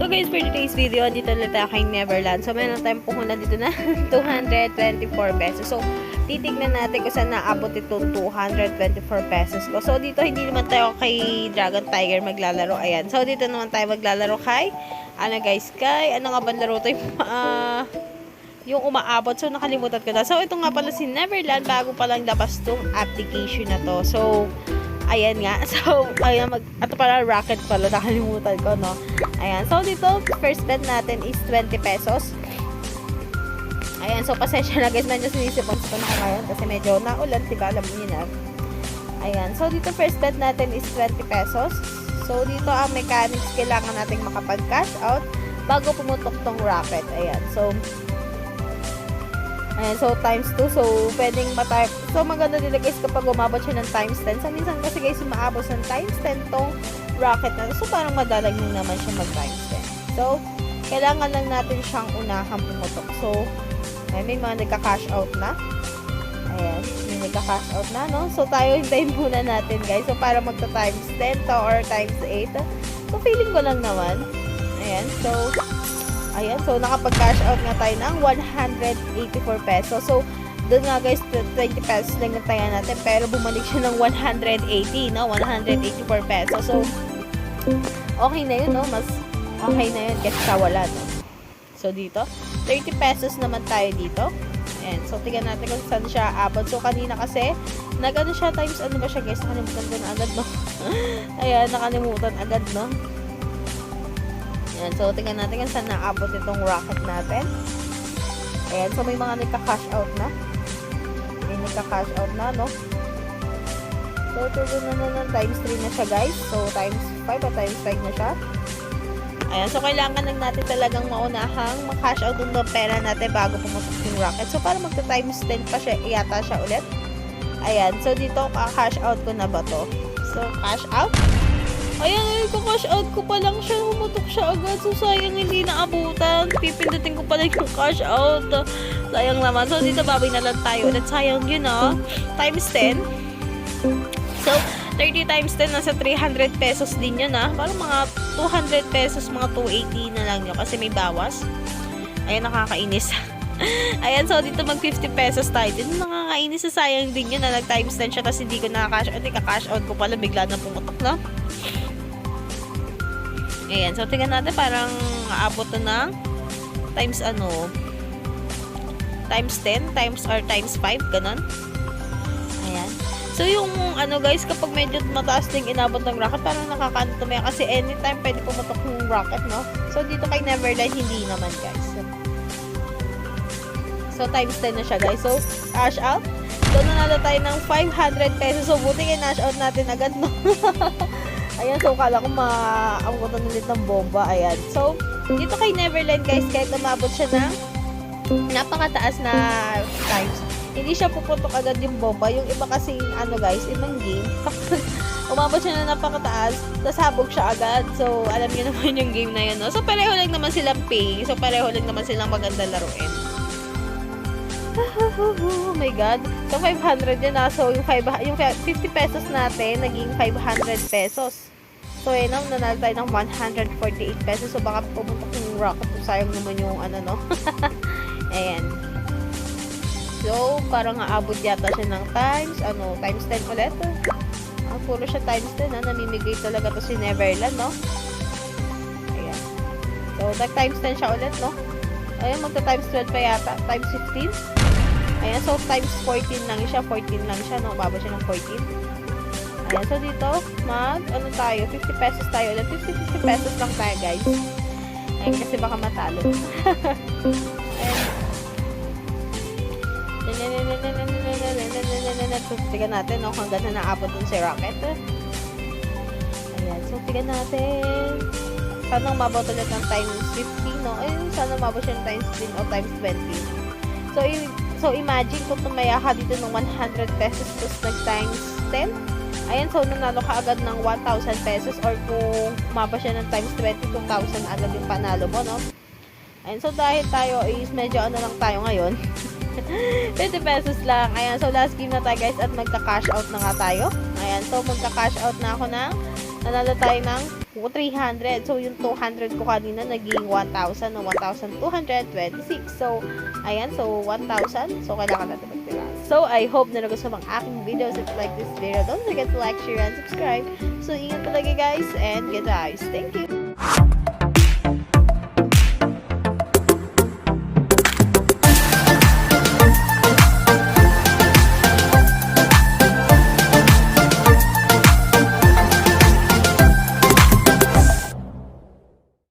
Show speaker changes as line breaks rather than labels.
So guys, for today's video, dito na tayo kay Neverland. So meron tayong puhunan dito na 224 pesos. So titignan natin kung saan naabot itong 224 pesos ko. So dito hindi naman tayo kay Dragon Tiger maglalaro. Ayan. So dito naman tayo maglalaro kay ano nga ba laro to? Yung umaabot. So nakalimutan ko na. So ito nga pala si Neverland, bago pa lang labas tong application na to. So ayan nga. So, ayan, ito pala, rocket pala. Nakalimutan ko, no? Ayan. So, dito, first bet natin is 20 pesos. Ayan. So, pasensya na guys. Medyo sinisipon ko na ngayon kasi medyo naulan. Diba? Alam niyo na. Ayan. So, dito, first bet natin is 20 pesos. So, dito, ang mechanics, kailangan nating makapag-cash out bago pumutok tong rocket. Ayan. So, ayan, so times 2. So, pwedeng matype. So, maganda din guys kapag umabot siya ng times 10. So, minsan kasi guys, umaabot ng times 10 tong rocket na. So, parang madalang din naman siya mag times 10. So, kailangan lang natin siyang unahang pumutok. So, ayan, may mga nagka-cash out na. Ayan, may nagka-cash out na, no? So, tayo hintayin muna natin guys. So, para magta-times 10 to or times 8. So, feeling ko lang naman. Ayan, so, nakapag-cash out nga tayo ng 184 pesos. So, doon nga guys, 20 pesos lang natayan natin. Pero bumalik siya ng 180, no? 184 pesos. So, okay na yun, no? Mas okay na yun kasi wala, no? So, dito, 30 pesos naman tayo dito. Ayan. So, tignan natin kung saan siya abot. So, kanina kasi, nag-ano siya times, ano ba siya guys? Nakalimutan ko na agad, no? Ayan, nakalimutan agad, no? Ayan, so tingnan natin kung saan naabot itong rocket natin. Ayan, so may mga nagka-cash out na. May nagka-cash out na, no? So, ito na times 3 na siya, guys. So, times 5 o times 5 na siya. Ayan, so kailangan lang natin talagang maunahang mag-cash out ng pera natin bago pumutok yung rocket. So, para magta-times 10 pa siya, yata siya ulit. Ayan, so dito, cash out ko na ba to? So, cash out. Ayan, cash out ko pa lang siya. Humutok siya agad. So, sayang hindi naabutan. Pipindutin ko pa lang yung cash out. Sayang naman. So, dito babay na lang tayo. Ulit sayang yun, ah. Times 10. So, 30 times 10, nasa 300 pesos din yun, ah. Parang mga 200 pesos, mga 280 na lang yun. Kasi may bawas. Ayan, nakakainis. Ayan, so dito mag 50 pesos tayo. Dito nakakainis. Sayang din yun na nag-times 10 siya. Kasi hindi ko na-cash out. Ka-cash out ko pala. Bigla na pumutok na. Ayan, so tingnan natin parang aabot na ng times times 10, times or times 5, ganun. Ayan. So yung guys, kapag medyo mataas din inabot ng rocket, parang nakakaanto may kasi anytime pwede pumutok yung rocket, no? So dito kay Neverland, hindi naman guys. So times 10 na siya guys. So cash out. So nanalo tayo ng 500 pesos. So buti cash out natin agad, no? Ayan, so kala ko maabutan ulit ng bomba. Ayan. So, dito kay Neverland guys, kahit umabot siya ng napakataas na times, hindi siya puputok agad yung bomba. Yung iba kasing guys, ibang game, kapag umabot siya na napakataas, tas habog siya agad. So, alam niyo naman yung game na yun, no? So, pareho lang naman silang paying. So, pareho lang naman silang maganda laruin. Oh my god. So, 500 yun na. So, yung 50 pesos natin, naging 500 pesos. So, yun na, nanalo tayo ng 148 pesos. So, baka pumutok yung rocket. So, sayang naman yung no? Ayan. So, parang aabot yata siya ng times 10 ulit. Puro siya times 10, ha? Namimigay talaga to si Neverland, no? Ayan. So, nag-times 10 siya ulit, no? Ayan, magta-times 12 pa yata. Times 15. Ayan, so times 14 lang siya. 14 lang siya, no? Baba siya ng 14. Ayan, so dito, tayo? 50 pesos tayo ulit. 50 pesos lang tayo, guys. Ayan, kasi baka matalo. Ayan. So, tigan natin, no? Hanggang na naabot dun si Rocket. Ayan, so tigan natin. Sana umabot ulit ng times 50, no? Ayun, sana umabot siya ng times 10 o times 20. So, imagine kung tumaya ka dito ng 100 pesos tapos nag-times 10. Ayan, so nanalo ka agad ng 1,000 pesos or kung umabot siya ng times 20, 2,000 agad yung panalo mo, no? Ayan, so dahil tayo is medyo lang tayo ngayon. 20 pesos lang. Ayan, so last game na tayo guys at magka-cash out na nga tayo. Ayan, so magka-cash out na ako ng nanalo tayo ng 300. So, yung 200 ko kanina naging 1,000 o 1,226. So, ayan. So, 1,000. So, kailangan natin magtira. So, I hope na nagustuhan ang aking videos. If you like this video, don't forget to like, share, and subscribe. So, ingat talaga guys, and good guys. Thank you!